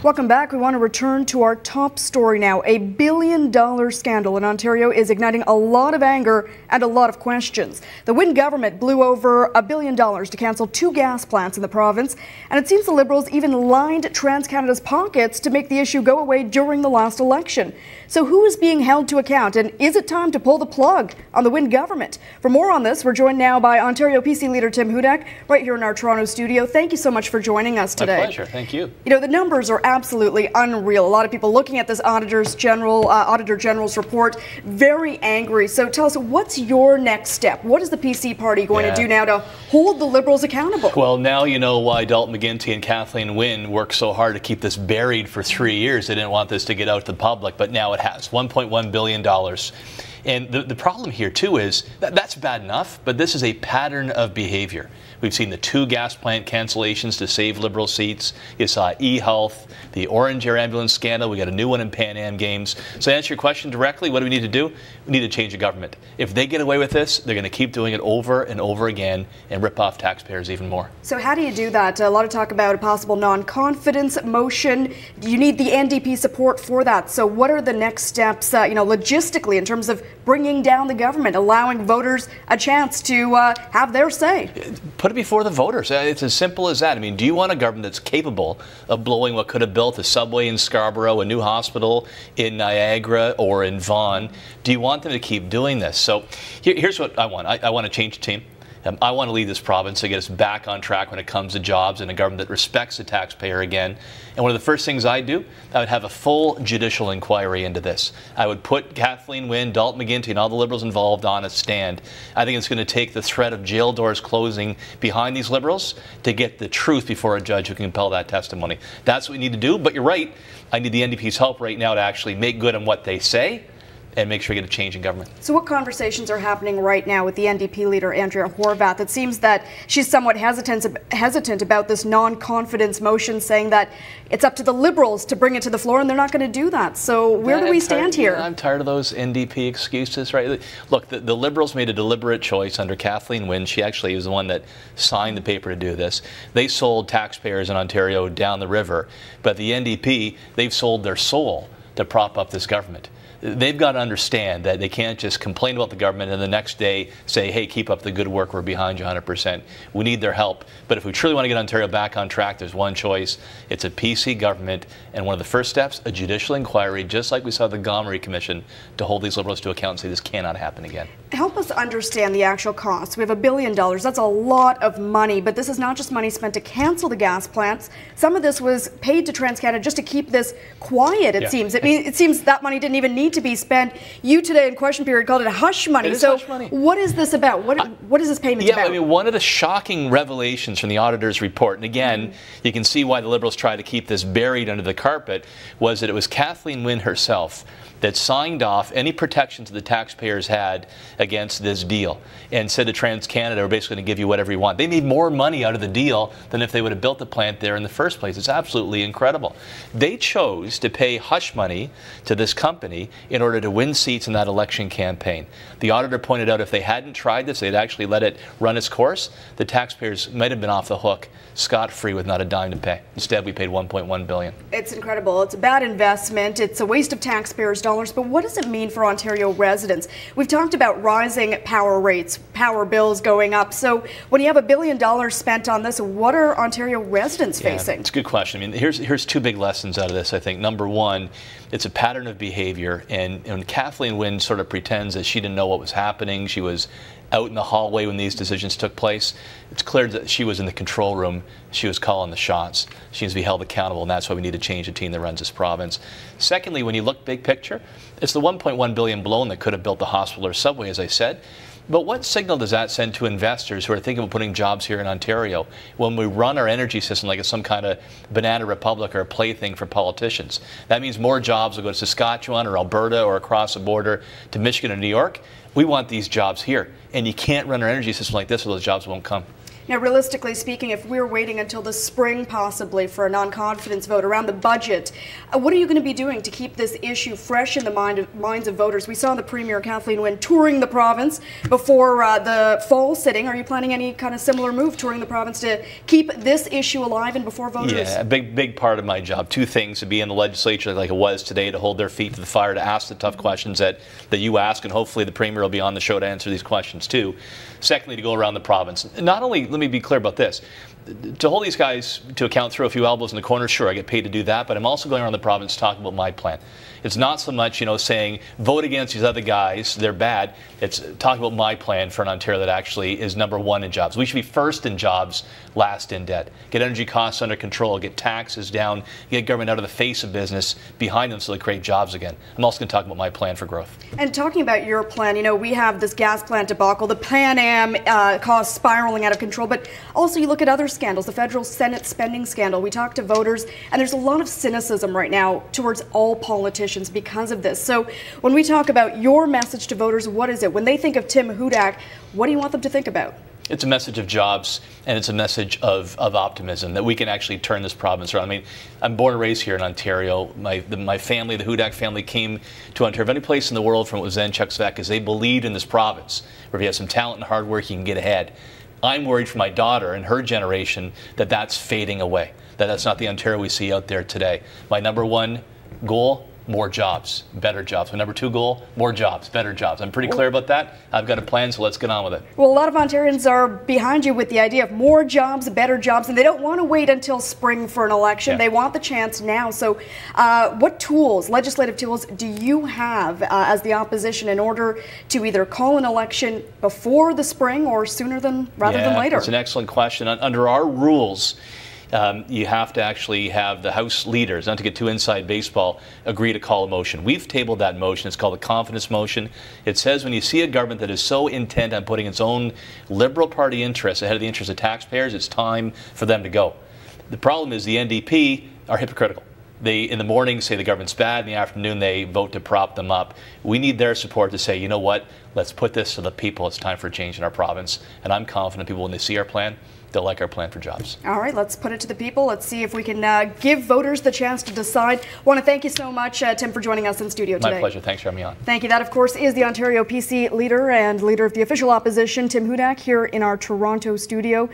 Welcome back. We want to return to our top story now. A billion-dollar scandal in Ontario is igniting a lot of anger and a lot of questions. The Wynne government blew over $1 billion to cancel 2 gas plants in the province, and it seems the Liberals even lined TransCanada's pockets to make the issue go away during the last election. So who is being held to account, and is it time to pull the plug on the Wynne government? For more on this, we're joined now by Ontario PC leader Tim Hudak, right here in our Toronto studio. Thank you so much for joining us today. My pleasure. Thank you. You know, the numbers are absolutely unreal. A lot of people looking at this Auditor General's report, very angry. So tell us, what's your next step? What is the PC party going to do now to hold the Liberals accountable? Well, now you know why Dalton McGuinty and Kathleen Wynne worked so hard to keep this buried for 3 years. They didn't want this to get out to the public, but now it has. $1.1 billion. And the problem here, too, is that's bad enough, but this is a pattern of behavior. We've seen the 2 gas plant cancellations to save Liberal seats. You saw eHealth, the Orange Air Ambulance scandal. We got a new one in Pan Am Games. So to answer your question directly, what do we need to do? We need to change the government. If they get away with this, they're going to keep doing it over and over again and rip off taxpayers even more. So how do you do that? A lot of talk about a possible non-confidence motion. You need the NDP support for that. So what are the next steps, logistically, in terms of bringing down the government, allowing voters a chance to have their say? Put it before the voters. It's as simple as that. I mean, do you want a government that's capable of blowing what could have built a subway in Scarborough, a new hospital in Niagara or in Vaughan? Do you want them to keep doing this? So here's what I want. I want to change the team. I want to lead this province to get us back on track when it comes to jobs and a government that respects the taxpayer again. And one of the first things I do, I would have a full judicial inquiry into this. I would put Kathleen Wynne, Dalton McGuinty, and all the Liberals involved on a stand. I think it's going to take the threat of jail doors closing behind these Liberals to get the truth before a judge who can compel that testimony. That's what we need to do. But you're right. I need the NDP's help right now to actually make good on what they say and make sure we get a change in government. So what conversations are happening right now with the NDP leader, Andrea Horwath? It seems that she's somewhat hesitant about this non-confidence motion, saying that it's up to the Liberals to bring it to the floor, and they're not going to do that. So where do we stand here? I'm tired of those NDP excuses, right? Look, the Liberals made a deliberate choice under Kathleen Wynne. She actually was the one that signed the paper to do this. They sold taxpayers in Ontario down the river, but the NDP, they've sold their soul to prop up this government. They've got to understand that they can't just complain about the government and the next day say, hey, keep up the good work, we're behind you 100%. We need their help. But if we truly want to get Ontario back on track, there's one choice. It's a PC government, and one of the first steps, a judicial inquiry, just like we saw the Gomery Commission, to hold these Liberals to account and say this cannot happen again. Help us understand the actual costs. We have $1 billion. That's a lot of money, but this is not just money spent to cancel the gas plants. Some of this was paid to TransCanada just to keep this quiet, it seems. It seems that money didn't even need to be spent. You today in question period called it hush money. So hush money. What is this about? What is this payment about? I mean, one of the shocking revelations from the auditor's report, and again, you can see why the Liberals try to keep this buried under the carpet, was that it was Kathleen Wynne herself that signed off any protections the taxpayers had against this deal and said to TransCanada, we're basically going to give you whatever you want. They made more money out of the deal than if they would have built the plant there in the first place. It's absolutely incredible. They chose to pay hush money to this company in order to win seats in that election campaign. The auditor pointed out if they hadn't tried this, they'd actually let it run its course, the taxpayers might have been off the hook scot-free with not a dime to pay. Instead, we paid $1.1 billion. It's incredible. It's a bad investment. It's a waste of taxpayers' dollars. But what does it mean for Ontario residents? We've talked about rising power rates, power bills going up. So when you have $1 billion spent on this, what are Ontario residents facing? It's a good question. I mean, here's 2 big lessons out of this, I think. Number one, it's a pattern of behavior. And Kathleen Wynne sort of pretends that she didn't know what was happening. She was out in the hallway when these decisions took place. It's clear that she was in the control room. She was calling the shots. She needs to be held accountable, and that's why we need to change the team that runs this province. Secondly, when you look big picture, it's the $1.1 billion blown that could have built the hospital or subway, as I said. But what signal does that send to investors who are thinking of putting jobs here in Ontario when we run our energy system like it's some kind of banana republic or a plaything for politicians? That means more jobs will go to Saskatchewan or Alberta or across the border to Michigan or New York. We want these jobs here. And you can't run our energy system like this or those jobs won't come. Now, realistically speaking, if we're waiting until the spring possibly for a non-confidence vote around the budget, what are you going to be doing to keep this issue fresh in the minds of voters? We saw the Premier, Kathleen Wynne, touring the province before the fall sitting. Are you planning any kind of similar move, touring the province, to keep this issue alive and before voters? Yeah, a big part of my job. Two things: to be in the legislature like it was today, to hold their feet to the fire, to ask the tough questions that you ask, and hopefully the Premier will be on the show to answer these questions too. Secondly, to go around the province. Not only, let me be clear about this, to hold these guys to account, throw a few elbows in the corner, sure, I get paid to do that, but I'm also going around the province talking about my plan. It's not so much, saying vote against these other guys, they're bad. It's talking about my plan for an Ontario that actually is #1 in jobs. We should be first in jobs, last in debt. Get energy costs under control, get taxes down, get government out of the face of business, behind them so they create jobs again. I'm also going to talk about my plan for growth. And talking about your plan, we have this gas plant debacle, the Pan Am costs spiraling out of control, but also you look at other scandals, the federal Senate spending scandal. We talk to voters, and there's a lot of cynicism right now towards all politicians because of this. So when we talk about your message to voters, what is it? When they think of Tim Hudak, what do you want them to think about? It's a message of jobs, and it's a message of optimism that we can actually turn this province around. I mean, I'm born and raised here in Ontario. My family, the Hudak family, came to Ontario, any place in the world from what was then Czechoslovakia, because they believed in this province, where if you have some talent and hard work, you can get ahead. I'm worried for my daughter and her generation that that's fading away, that's not the Ontario we see out there today. My #1 goal, more jobs, better jobs. My #2 goal, more jobs, better jobs. I'm pretty clear about that. I've got a plan, so let's get on with it. Well, a lot of Ontarians are behind you with the idea of more jobs, better jobs, and they don't want to wait until spring for an election. Yeah. They want the chance now. So what tools, legislative tools, do you have as the opposition in order to either call an election before the spring or sooner rather than later? It's an excellent question. Under our rules, you have to actually have the House leaders, not to get too inside baseball, agree to call a motion. We've tabled that motion. It's called the confidence motion. It says when you see a government that is so intent on putting its own Liberal Party interests ahead of the interests of taxpayers, it's time for them to go. The problem is the NDP are hypocritical. They, in the morning, say the government's bad. In the afternoon, they vote to prop them up. We need their support to say, you know what, let's put this to the people. It's time for a change in our province. And I'm confident people, when they see our plan, they'll like our plan for jobs. All right, let's put it to the people. Let's see if we can give voters the chance to decide. I want to thank you so much, Tim, for joining us in studio today. My pleasure. Thanks for having me on. Thank you. That, of course, is the Ontario PC leader and leader of the official opposition, Tim Hudak, here in our Toronto studio.